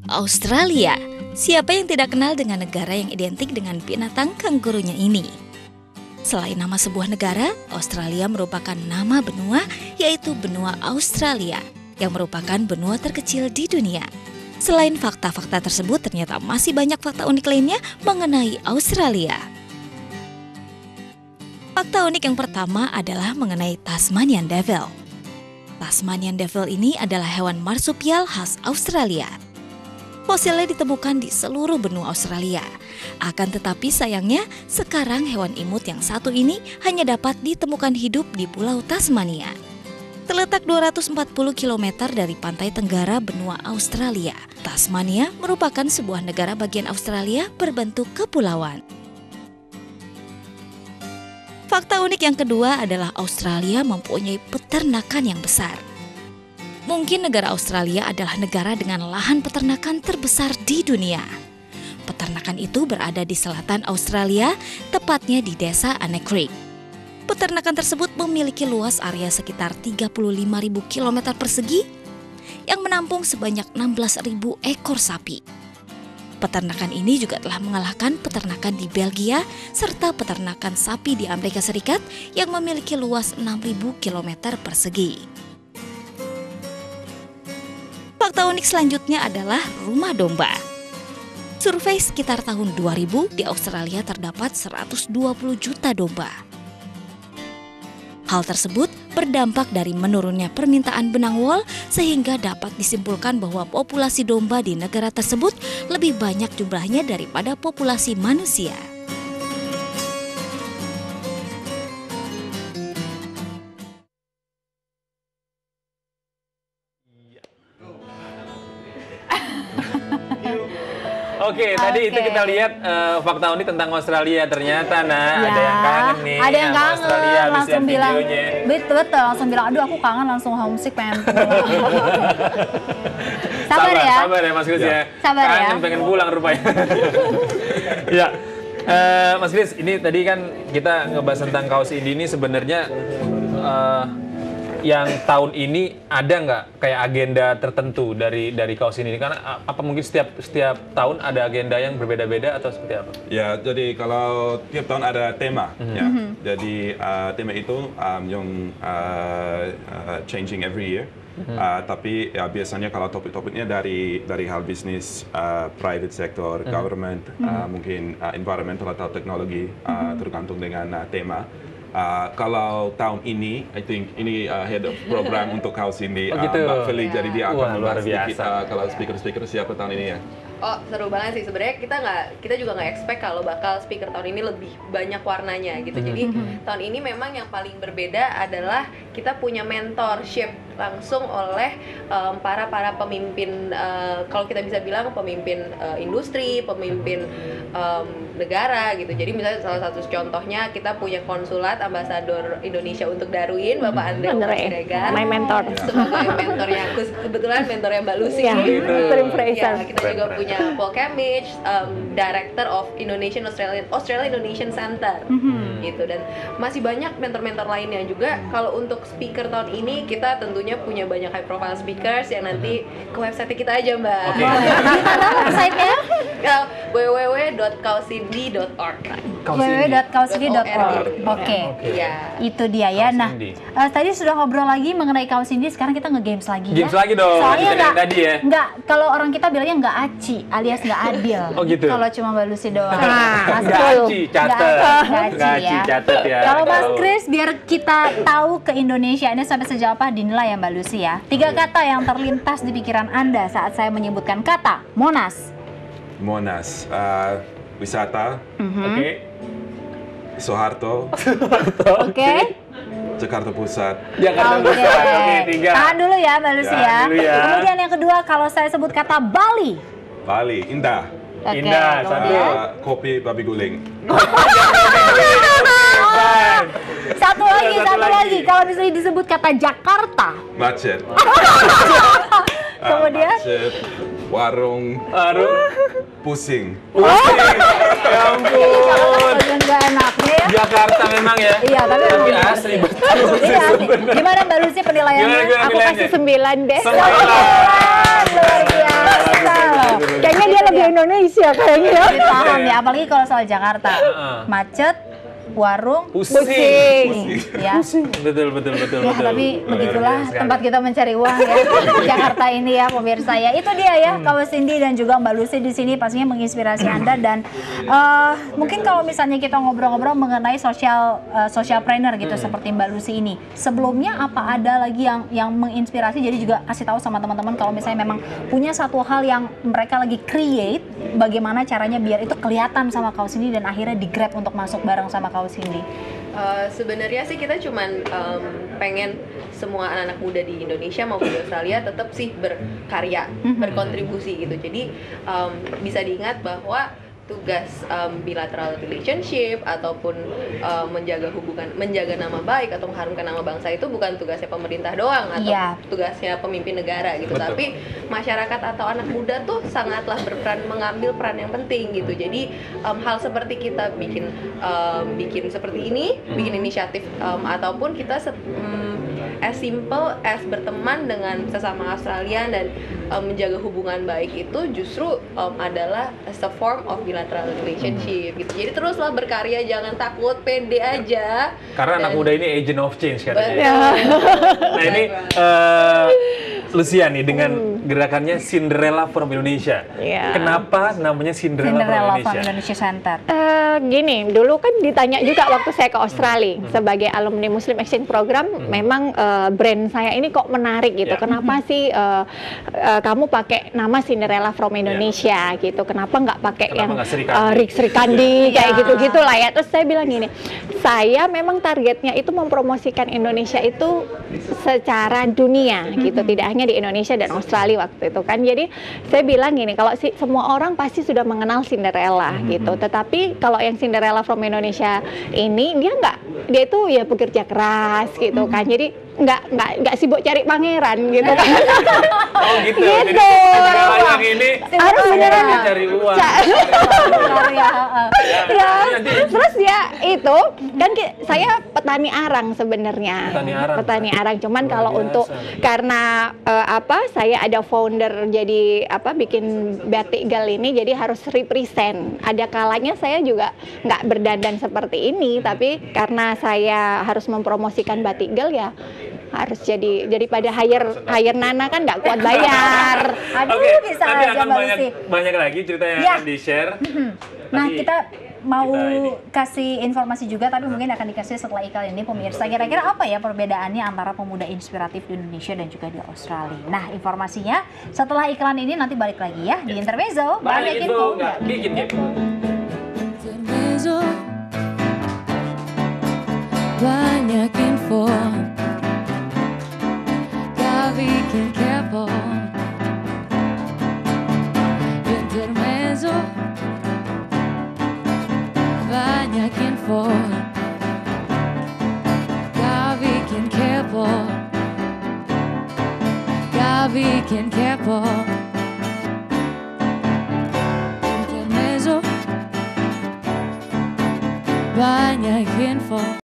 Australia. Siapa yang tidak kenal dengan negara yang identik dengan binatang kangurunya ini? Selain nama sebuah negara, Australia merupakan nama benua, yaitu benua Australia, yang merupakan benua terkecil di dunia. Selain fakta-fakta tersebut, ternyata masih banyak fakta unik lainnya mengenai Australia. Fakta unik yang pertama adalah mengenai Tasmanian Devil. Tasmanian Devil ini adalah hewan marsupial khas Australia. Fosilnya ditemukan di seluruh benua Australia. Akan tetapi sayangnya, sekarang hewan imut yang satu ini hanya dapat ditemukan hidup di Pulau Tasmania. Terletak 240 km dari pantai tenggara benua Australia, Tasmania merupakan sebuah negara bagian Australia berbentuk kepulauan. Fakta unik yang kedua adalah Australia mempunyai peternakan yang besar. Mungkin negara Australia adalah negara dengan lahan peternakan terbesar di dunia. Peternakan itu berada di selatan Australia, tepatnya di desa Anne Creek. Peternakan tersebut memiliki luas area sekitar 35.000 km persegi yang menampung sebanyak 16.000 ekor sapi. Peternakan ini juga telah mengalahkan peternakan di Belgia serta peternakan sapi di Amerika Serikat yang memiliki luas 6.000 km persegi. Fakta unik selanjutnya adalah rumah domba. Survei sekitar tahun 2000 di Australia terdapat 120 juta domba. Hal tersebut berdampak dari menurunnya permintaan benang wol sehingga dapat disimpulkan bahwa populasi domba di negara tersebut lebih banyak jumlahnya daripada populasi manusia. Oke, tadi itu kita lihat fakta unik tentang Australia. Ternyata Ya, ada yang kangen nih. ada yang sama kangen, Australia habis langsung lihat bilang, videonya. betul, langsung bilang, aduh aku kangen, langsung homesick, pengen pulang. Sabar ya. Sabar ya Mas Kris ya. Sabar ya. Kangen pengen pulang rupanya. Ya, Mas Kris, ini tadi kan kita ngebahas tentang kaos indie ini sebenarnya yang tahun ini ada nggak kayak agenda tertentu dari kaos ini? Karena apa mungkin setiap tahun ada agenda yang berbeda-beda atau seperti apa? Ya, jadi kalau tiap tahun ada tema, ya. Jadi tema itu yang changing every year. Tapi ya, biasanya kalau topik-topiknya dari hal bisnis, private sector, government, mungkin environmental atau teknologi, tergantung dengan tema. Kalau tahun ini, I think ini head of program untuk kaos ini, Mbak Feli, jadi dia akan luar membahas sedikit biasa. kalau speaker siapa tahun ini ya. Oh, seru banget sih. Sebenarnya kita juga nggak expect kalau bakal speaker tahun ini lebih banyak warnanya gitu. Jadi tahun ini memang yang paling berbeda adalah kita punya mentorship langsung oleh para pemimpin, kalau kita bisa bilang pemimpin industri, pemimpin negara gitu. Jadi misalnya salah satu contohnya kita punya konsulat ambasador Indonesia untuk Darwin, Bapak Andre Siregar. My mentor. Sebagai mentornya aku, kebetulan mentornya Mbak Lucy. Ya, Ya, kita juga punya Paul Camage, Director of Australia Indonesian Center, gitu. Dan masih banyak mentor-mentor lainnya juga. Kalau untuk speaker tahun ini kita tentunya punya banyak high profile speakers yang nanti ke website kita aja, Mbak. Gimana website-nya? www.kausindi.org. www.kausindi.org. Oke. Iya. Itu dia ya. Nah, Kausindi. tadi sudah ngobrol lagi mengenai kaos ini, sekarang kita nge-games lagi ya. Games lagi dong. Soalnya Dari tadi ya. Nggak, kalau orang kita bilangnya nggak aci, alias nggak adil. Oh, gitu. Kalau cuma Mbak Lucy doang. Mas Gaci, catet. Gaci ya. Catet ya. Kalau Mas Tahu. Kris, biar kita tahu ke Indonesia ini sampai sejauh apa dinilai ya Mbak Lucy ya. 3 kata yang terlintas di pikiran Anda saat saya menyebutkan kata Monas. Monas, wisata, Oke. Soeharto, Oke. Jakarta Pusat. Jakarta Oke. Pusat. Oke, 3. Tahan dulu ya Mbak Lucy ya. Tahan dulu ya. Kemudian yang kedua, kalau saya sebut kata Bali. Bali, indah. Oke, Indah, kemudian Kopi babi guling. satu lagi. Kalau misalnya disebut kata Jakarta. Macet. Kemudian? Macet, warung, pusing. Ya ampun. Bagian nggak enaknya ya. Jakarta memang ya. Iya, tapi Tapi memang asli betul. Iya, gimana Mbak Lucy penilaiannya? Gimana Aku nilainya? kasih 9 deh. Luar biasa. Indonesia kayaknya. Paham ya, apalagi kalau soal Jakarta. Macet, warung, Pusing. ya. Betul. Ya, tapi begitulah biasa sekali. tempat kita mencari uang ya. Jakarta ini ya pemirsa ya. Itu dia ya, Kak Cindy dan juga Mbak Lucy di sini pastinya menginspirasi Anda dan mungkin kalau misalnya kita ngobrol-ngobrol mengenai socialpreneur gitu seperti Mbak Lucy ini. Sebelumnya apa ada lagi yang menginspirasi, jadi juga kasih tahu sama teman-teman kalau misalnya memang punya satu hal yang mereka lagi create, bagaimana caranya biar itu kelihatan sama Kak Cindy dan akhirnya di-grab untuk masuk bareng sama Kak Cindy. Sebenarnya sih kita cuman pengen semua anak-anak muda di Indonesia maupun di Australia tetap sih berkarya, berkontribusi gitu. Jadi bisa diingat bahwa tugas bilateral relationship ataupun menjaga nama baik atau mengharumkan nama bangsa itu bukan tugasnya pemerintah doang atau tugasnya pemimpin negara gitu. Betul. Tapi masyarakat atau anak muda tuh sangatlah mengambil peran yang penting gitu. Jadi hal seperti kita bikin seperti ini, bikin inisiatif ataupun kita as simple as berteman dengan sesama Australian dan menjaga hubungan baik itu justru adalah as a form of bilateral relationship gitu. Jadi teruslah berkarya, jangan takut, pede aja. Karena anak muda ini agent of change katanya. Betul. Nah ini Lucia nih dengan gerakannya Cinderella from Indonesia. Iya. Kenapa namanya Cinderella from Indonesia? Center. Gini, dulu kan ditanya juga waktu saya ke Australia sebagai alumni Muslim Exchange Program, memang brand saya ini kok menarik gitu. Kenapa sih kamu pakai nama Cinderella from Indonesia gitu? Kenapa nggak pakai yang Sri Kandi kayak gitu-gitu lah ya? Terus saya bilang gini, saya memang targetnya itu mempromosikan Indonesia itu secara dunia gitu, tidak hanya di Indonesia dan Australia waktu itu kan. Jadi saya bilang gini, kalau semua orang pasti sudah mengenal Cinderella gitu, tetapi kalau yang Cinderella from Indonesia ini dia itu ya pekerja keras gitu kan. Jadi nggak sibuk cari pangeran gitu kan. Oh gitu. Gitu. Jadi yang ini harus beneran cari uang. Ya, terus ya itu kan saya petani arang sebenarnya. Petani arang. Cuman kalau untuk karena saya ada founder jadi bikin batik gal ini, jadi harus represent. Ada kalanya saya juga nggak berdandan seperti ini, tapi karena saya harus mempromosikan batik gal ya harus daripada hire Nana kan nggak kuat bayar. Aduh, bisa nanti aja akan Mbak Lucy. banyak lagi cerita yang akan di-share. Nah, Tapi kita mau ini. kasih informasi juga, tapi mungkin akan dikasih setelah iklan ini pemirsa. Kira-kira apa ya perbedaannya antara pemuda inspiratif di Indonesia dan juga di Australia? Nah, informasinya setelah iklan ini nanti balik lagi ya di Intermezzo. Banyak info, nggak nggak dikit info. Intermezzo, banyak info, gak bikin kepo. Intermezzo, banyak info, gak bikin kepo, gak bikin kepo. Intermezzo, banyak info.